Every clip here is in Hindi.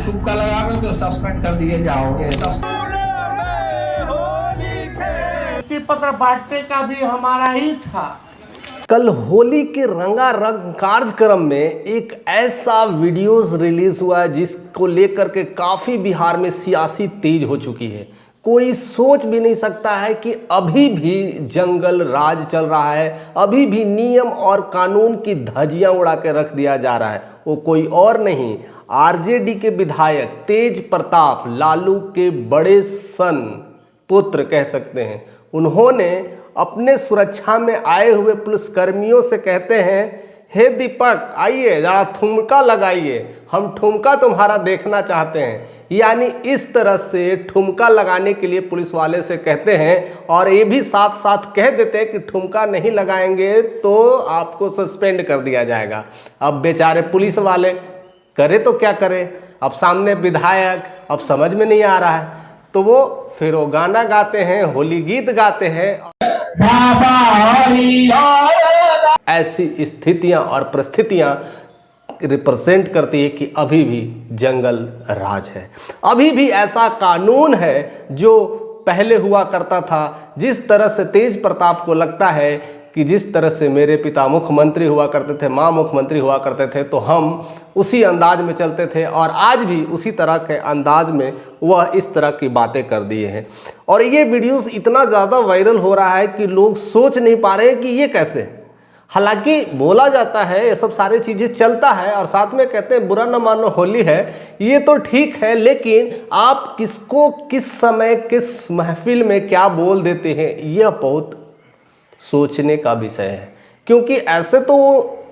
तुक्का लगाओगे तो सस्पेंड कर दिए जाओगे। पत्र बांटने का भी हमारा ही था। कल होली के रंगारंग कार्यक्रम में एक ऐसा वीडियोस रिलीज हुआ है जिसको लेकर के काफ़ी बिहार में सियासी तेज हो चुकी है। कोई सोच भी नहीं सकता है कि अभी भी जंगल राज चल रहा है, अभी भी नियम और कानून की धज्जियां उड़ा के रख दिया जा रहा है। वो कोई और नहीं, आरजेडी के विधायक तेज प्रताप, लालू के बड़े सन पुत्र कह सकते हैं। उन्होंने अपने सुरक्षा में आए हुए पुलिसकर्मियों से कहते हैं, हे दीपक आइए जरा ठुमका लगाइए, हम ठुमका तुम्हारा देखना चाहते हैं। यानी इस तरह से ठुमका लगाने के लिए पुलिस वाले से कहते हैं और ये भी साथ साथ कह देते हैं कि ठुमका नहीं लगाएंगे तो आपको सस्पेंड कर दिया जाएगा। अब बेचारे पुलिस वाले करे तो क्या करे, अब सामने विधायक, अब समझ में नहीं आ रहा है तो फिर वो गाना गाते हैं, होली गीत गाते हैं। ऐसी स्थितियां और परिस्थितियां रिप्रेजेंट करती है कि अभी भी जंगल राज है, अभी भी ऐसा कानून है जो पहले हुआ करता था। जिस तरह से तेज प्रताप को लगता है कि जिस तरह से मेरे पिता मुख्यमंत्री हुआ करते थे, माँ मुख्यमंत्री हुआ करते थे, तो हम उसी अंदाज में चलते थे और आज भी उसी तरह के अंदाज में वह इस तरह की बातें कर दिए हैं। और ये वीडियोस इतना ज़्यादा वायरल हो रहा है कि लोग सोच नहीं पा रहे कि ये कैसे। हालांकि बोला जाता है ये सब सारी चीज़ें चलता है और साथ में कहते हैं बुरा न मानो होली है, ये तो ठीक है, लेकिन आप किसको किस समय किस महफिल में क्या बोल देते हैं यह बहुत सोचने का विषय है। क्योंकि ऐसे तो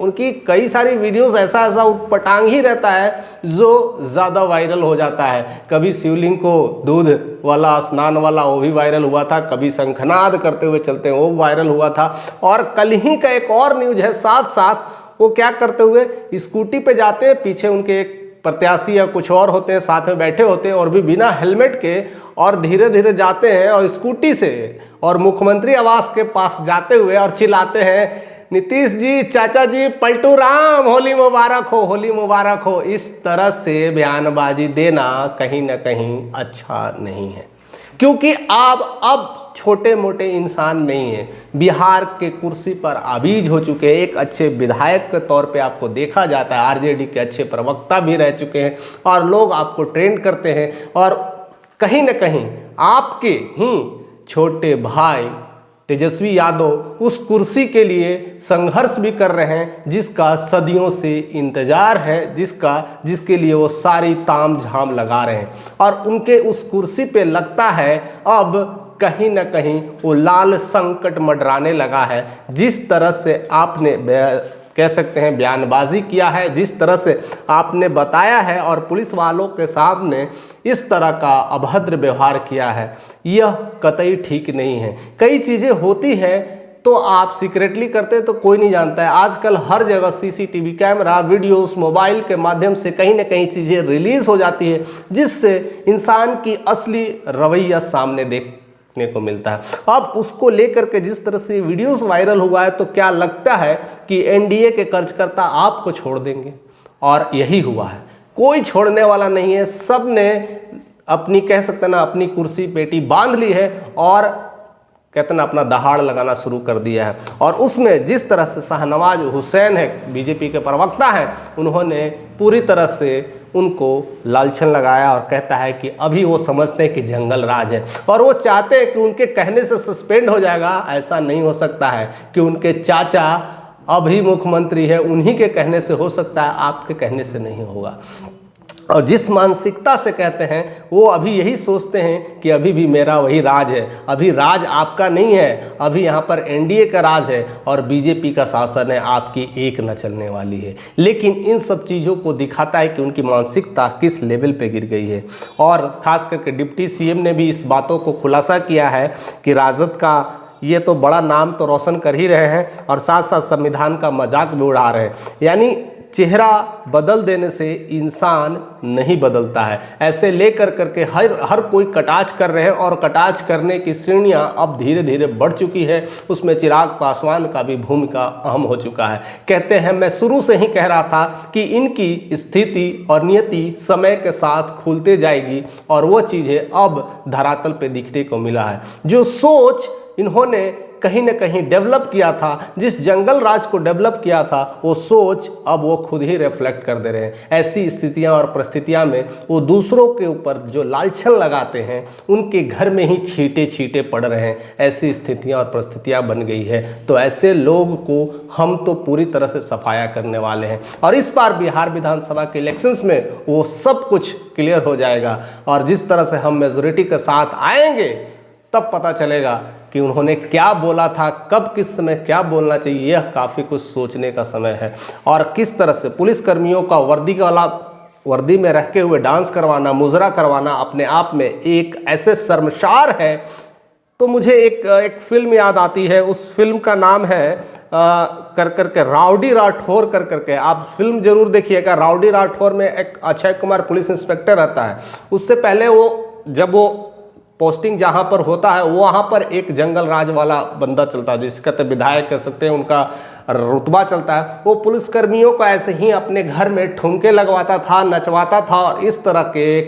उनकी कई सारी वीडियोस ऐसा उटपटांग ही रहता है जो ज़्यादा वायरल हो जाता है। कभी शिवलिंग को दूध वाला स्नान वाला वो भी वायरल हुआ था, कभी शंखनाद करते हुए चलते हैं वो वायरल हुआ था, और कल ही का एक और न्यूज है साथ साथ वो क्या करते हुए स्कूटी पे जाते हैं, पीछे उनके एक प्रत्याशी या कुछ और होते हैं साथ में बैठे होते हैं और भी बिना हेलमेट के और धीरे धीरे जाते हैं और स्कूटी से और मुख्यमंत्री आवास के पास जाते हुए और चिल्लाते हैं, नीतीश जी, चाचा जी, पलटू राम, होली मुबारक हो, होली मुबारक हो। इस तरह से बयानबाजी देना कहीं ना कहीं अच्छा नहीं है, क्योंकि आप अब छोटे मोटे इंसान नहीं हैं, बिहार के कुर्सी पर आबीज हो चुके हैं। एक अच्छे विधायक के तौर पे आपको देखा जाता है, आरजेडी के अच्छे प्रवक्ता भी रह चुके हैं और लोग आपको ट्रेंड करते हैं और कहीं ना कहीं आपके ही छोटे भाई तेजस्वी यादव उस कुर्सी के लिए संघर्ष भी कर रहे हैं जिसका सदियों से इंतजार है, जिसके लिए वो सारी ताम झाम लगा रहे हैं और उनके उस कुर्सी पे लगता है अब कहीं ना कहीं वो लाल संकट मंडराने लगा है। जिस तरह से आपने कह सकते हैं बयानबाजी किया है, जिस तरह से आपने बताया है और पुलिस वालों के सामने इस तरह का अभद्र व्यवहार किया है, यह कतई ठीक नहीं है। कई चीज़ें होती है तो आप सीक्रेटली करते तो कोई नहीं जानता है। आजकल हर जगह सीसीटीवी कैमरा, वीडियोस, मोबाइल के माध्यम से कहीं ना कहीं चीज़ें रिलीज़ हो जाती है जिससे इंसान की असली रवैया सामने देखने को मिलता है। अब उसको लेकर के जिस तरह से वीडियोस वायरल हुआ है तो क्या लगता है कि एनडीए के कार्यकर्ता आपको छोड़ देंगे? और यही हुआ है, कोई छोड़ने वाला नहीं है। सब ने अपनी कह सकते ना अपनी कुर्सी पेटी बांध ली है और कहते ना अपना दहाड़ लगाना शुरू कर दिया है। और उसमें जिस तरह से शाहनवाज हुसैन है, बीजेपी के प्रवक्ता हैं, उन्होंने पूरी तरह से उनको लालछन लगाया और कहता है कि अभी वो समझते हैं कि जंगल राज है और वो चाहते हैं कि उनके कहने से सस्पेंड हो जाएगा। ऐसा नहीं हो सकता है कि उनके चाचा अभी मुख्यमंत्री है, उन्हीं के कहने से हो सकता है, आपके कहने से नहीं होगा। और जिस मानसिकता से कहते हैं वो अभी यही सोचते हैं कि अभी भी मेरा वही राज है, अभी राज आपका नहीं है, अभी यहाँ पर एनडीए का राज है और बीजेपी का शासन है, आपकी एक न चलने वाली है। लेकिन इन सब चीज़ों को दिखाता है कि उनकी मानसिकता किस लेवल पे गिर गई है। और ख़ास करके डिप्टी सीएम ने भी इस बातों को खुलासा किया है कि राजद का ये तो बड़ा नाम तो रोशन कर ही रहे हैं और साथ साथ संविधान का मजाक भी उड़ा रहे हैं। यानी चेहरा बदल देने से इंसान नहीं बदलता है। ऐसे लेकर करके हर कोई कटाक्ष कर रहे हैं और कटाक्ष करने की श्रेणियां अब धीरे धीरे बढ़ चुकी है। उसमें चिराग पासवान का भी भूमिका अहम हो चुका है। कहते हैं, मैं शुरू से ही कह रहा था कि इनकी स्थिति और नियति समय के साथ खुलते जाएगी और वो चीज़ें अब धरातल पे दिखने को मिला है। जो सोच इन्होंने कहीं ना कहीं डेवलप किया था, जिस जंगल राज को डेवलप किया था, वो सोच अब वो खुद ही रिफ्लेक्ट कर दे रहे हैं। ऐसी स्थितियां और परिस्थितियां में वो दूसरों के ऊपर जो लालछन लगाते हैं उनके घर में ही छींटे छींटे पड़ रहे हैं। ऐसी स्थितियां और परिस्थितियां बन गई है। तो ऐसे लोग को हम तो पूरी तरह से सफाया करने वाले हैं और इस बार बिहार विधानसभा के इलेक्शंस में वो सब कुछ क्लियर हो जाएगा और जिस तरह से हम मेजोरिटी के साथ आएंगे तब पता चलेगा कि उन्होंने क्या बोला था, कब किस समय क्या बोलना चाहिए। यह काफ़ी कुछ सोचने का समय है। और किस तरह से पुलिसकर्मियों का वर्दी में रह के हुए डांस करवाना, मुजरा करवाना अपने आप में एक ऐसे शर्मसार है। तो मुझे एक फिल्म याद आती है। उस फिल्म का नाम है करके राउडी राठौर करके। आप फिल्म जरूर देखिएगा। राउडी राठौर में एक अक्षय कुमार पुलिस इंस्पेक्टर रहता है। उससे पहले जब वो पोस्टिंग जहाँ पर होता है वहाँ पर एक जंगल राज वाला बंदा चलता है, जिसका तो विधायक कह सकते हैं, उनका रुतबा चलता है। वो पुलिसकर्मियों को ऐसे ही अपने घर में ठुमके लगवाता था, नचवाता था और इस तरह के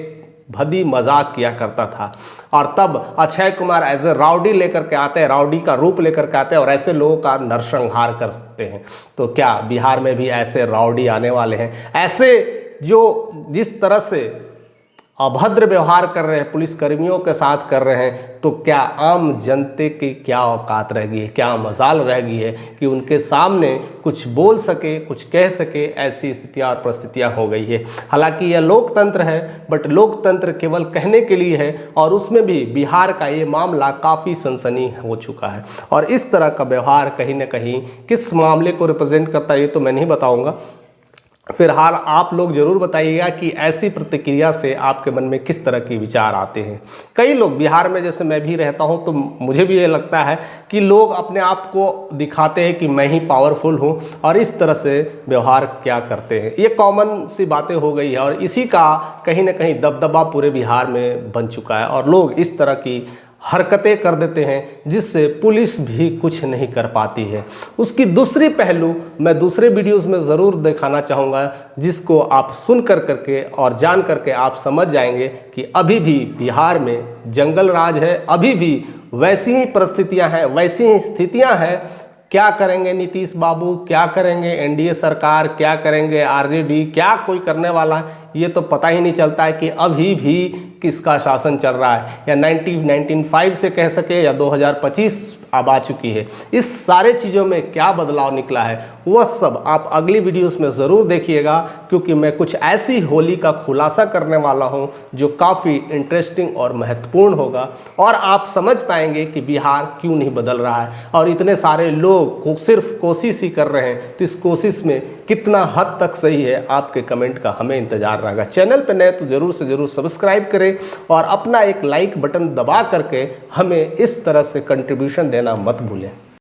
भदी मजाक किया करता था। और तब Akshay Kumar as a rowdy लेकर के आते हैं, राउडी का रूप लेकर के आते हैं और ऐसे लोगों का नरसंहार करते हैं। तो क्या बिहार में भी ऐसे राउडी आने वाले हैं? ऐसे जिस तरह से अभद्र व्यवहार कर रहे हैं, पुलिसकर्मियों के साथ कर रहे हैं, तो क्या आम जनते की क्या औकात रह गई है, क्या मजाल रह गई है कि उनके सामने कुछ बोल सके, कुछ कह सके? ऐसी स्थितियां और परिस्थितियां हो गई है। हालांकि यह लोकतंत्र है, बट लोकतंत्र केवल कहने के लिए है और उसमें भी बिहार का ये मामला काफ़ी सनसनी हो चुका है। और इस तरह का व्यवहार कहीं ना कहीं किस मामले को रिप्रेजेंट करता है ये तो मैं नहीं बताऊँगा। फिलहाल आप लोग ज़रूर बताइएगा कि ऐसी प्रतिक्रिया से आपके मन में किस तरह के विचार आते हैं। कई लोग बिहार में, जैसे मैं भी रहता हूं, तो मुझे भी ये लगता है कि लोग अपने आप को दिखाते हैं कि मैं ही पावरफुल हूं और इस तरह से व्यवहार क्या करते हैं। ये कॉमन सी बातें हो गई है और इसी का कहीं ना कहीं दबदबा पूरे बिहार में बन चुका है और लोग इस तरह की हरकतें कर देते हैं जिससे पुलिस भी कुछ नहीं कर पाती है। उसकी दूसरी पहलू मैं दूसरे वीडियोस में ज़रूर दिखाना चाहूँगा, जिसको आप सुन करके और जान करके आप समझ जाएंगे कि अभी भी बिहार में जंगल राज है, अभी भी वैसी ही परिस्थितियां हैं, वैसी ही स्थितियां हैं। क्या करेंगे नीतीश बाबू, क्या करेंगे एनडीए सरकार, क्या करेंगे आरजेडी, क्या कोई करने वाला है, ये तो पता ही नहीं चलता है कि अभी भी किसका शासन चल रहा है। या 1995 से कह सके या 2025 अब आ चुकी है। इस सारे चीज़ों में क्या बदलाव निकला है वह सब आप अगली वीडियोस में ज़रूर देखिएगा, क्योंकि मैं कुछ ऐसी होली का खुलासा करने वाला हूं जो काफ़ी इंटरेस्टिंग और महत्वपूर्ण होगा और आप समझ पाएंगे कि बिहार क्यों नहीं बदल रहा है और इतने सारे लोग सिर्फ कोशिश ही कर रहे हैं। तो इस कोशिश में कितना हद तक सही है, आपके कमेंट का हमें इंतजार रहेगा। चैनल पर नए तो ज़रूर से ज़रूर सब्सक्राइब करें और अपना एक लाइक बटन दबा करके हमें इस तरह से कंट्रीब्यूशन देना मत भूलें।